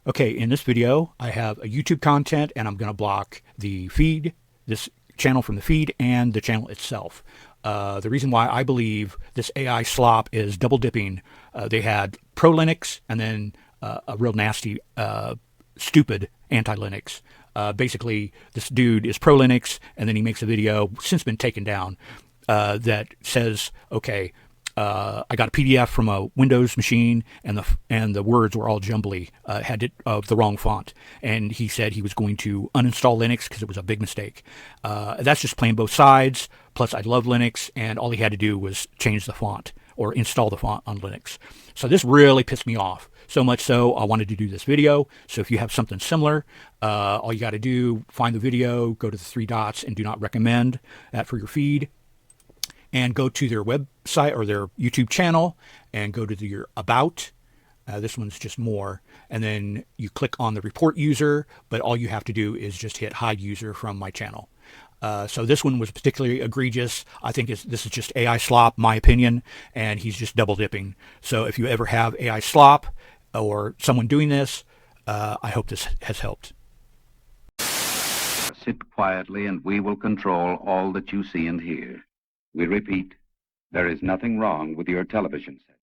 Okay, in this video, I have a YouTube content and I'm going to block the feed, this channel from the feed and the channel itself. The reason why I believe this AI slop is double dipping, they had pro Linux and then a real nasty, stupid anti-Linux. Basically, this dude is pro Linux and then he makes a video, since been taken down, that says, okay, I got a PDF from a Windows machine, and the words were all jumbly, had it of the wrong font. And he said he was going to uninstall Linux because it was a big mistake. That's just playing both sides. Plus, I love Linux, and all he had to do was change the font or install the font on Linux. So this really pissed me off. So much so, I wanted to do this video. So if you have something similar, all you got to do, find the video, go to the three dots, and do not recommend that for your feed, and go to their website or their YouTube channel and go to your About. This one's just more. And then you click on the report user, but all you have to do is just hit hide user from my channel. So this one was particularly egregious. I think this is just AI slop, my opinion, and he's just double dipping. So if you ever have AI slop or someone doing this, I hope this has helped. Sit quietly and we will control all that you see and hear. We repeat, there is nothing wrong with your television set.